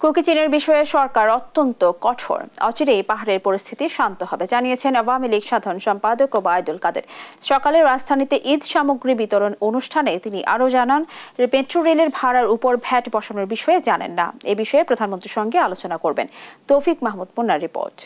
কুকিচিনের বিষয়ে সরকার অত্যন্ত কঠোর। অচিরেই পাহাড়ের পরিস্থিতি শান্ত হবে জানিয়েছেন আওয়ামী লীগ সাধারণ সম্পাদক ওবায়দুল কাদের। সকালে রাজধানীতে ঈদ সামগ্রী বিতরণ অনুষ্ঠানে তিনি আরও জানান, মেট্রো রেলের ভাড়ার উপর ভ্যাট বসানোর বিষয়ে জানেন না। এ বিষয়ে প্রধানমন্ত্রীর সঙ্গে আলোচনা করবেন। তৌফিক মাহমুদ মুন্নার রিপোর্ট।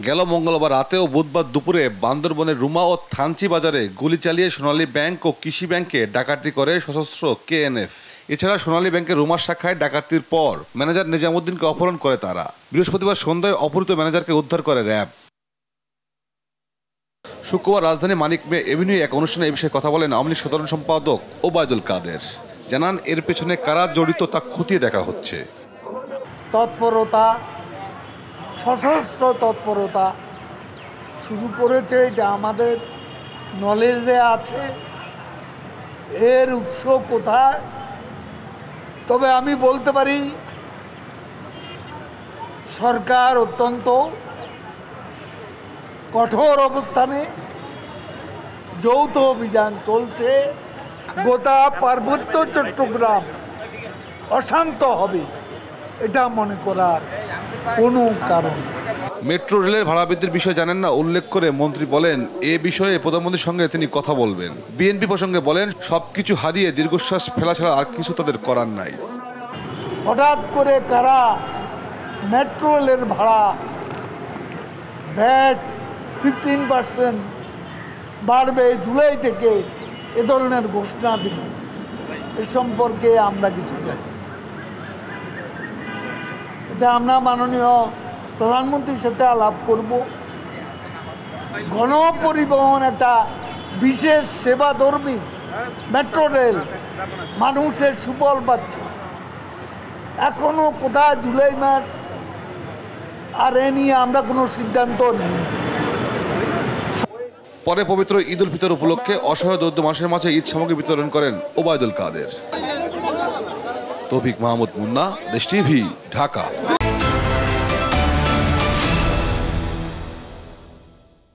গেল মঙ্গলবার রাতে ও বুধবার দুপুরে বান্দরবনের রুমা ও থানচি বাজারে গুলি চালিয়ে সোনালী ব্যাংক ও কৃষি ব্যাংকে ডাকাতি করে সশস্ত্র কেএনএফ। এছাড়া সোনালী ব্যাংকের রুমার শাখায় ডাকাতির পর ম্যানেজার নিজামুদ্দিনকে অপহরণ করে তারা। বৃহস্পতিবার সন্ধ্যায় অপহৃত ম্যানেজারকে উদ্ধার করে র্যাব। শুক্রবার রাজধানী মানিক মে এভিনিউ এক অনুষ্ঠানে এই বিষয়ে কথা বলেন আওয়ামী লীগ সাধারণ সম্পাদক ওবায়দুল কাদের। জানান, এর পেছনে কারা জড়িত তা খতিয়ে দেখা হচ্ছে। তৎপরতা, সশস্ত্র তৎপরতা শুরু করেছে, এটা আমাদের নলেজে আছে। এর উৎস কোথায়? তবে আমি বলতে পারি সরকার অত্যন্ত কঠোর অবস্থানে যৌথ অভিযান চলছে। গোটা পার্বত্য চট্টগ্রাম অশান্ত হবে এটা মনে করার কোনো কারণ। মেট্রো রেলের ভাড়া বৃদ্ধির বিষয়ে জানেন না উল্লেখ করে মন্ত্রী বলেন, এ বিষয়ে প্রধানমন্ত্রীর সঙ্গে তিনি কথা বলবেন। বিএনপি প্রসঙ্গে বলেন, সবকিছু হারিয়ে দীর্ঘশ্বাস ফেলা ছাড়া আর কিছু তাদের করার নাই। হঠাৎ করে কারা মেট্রো রেলের ভাড়া ভ্যাট 15% বাড়বে জুলাই থেকে এ ধরনের ঘোষণা দিল, এ সম্পর্কে আমরা কিছু জানি। এটা আমরা মাননীয় প্রধানমন্ত্রীর সাথে আলাপ করব। গণপরিবহন একটা বিশেষ সেবাধর্মী মেট্রো রেল মানুষের সুফল পাচ্ছে। এখনো কোথায় জুলাই মাস, আর এ নিয়ে আমরা কোনো সিদ্ধান্ত নিই। পরে পবিত্র ঈদ উল ফিতর উপলক্ষে অসহায় দরিদ্র মানুষের মাঝে ঈদ সামগ্রী বিতরণ করেন ওবায়দুল কাদের। তৌফিক মাহমুদ মুন্না, দেশ টিভি, ঢাকা।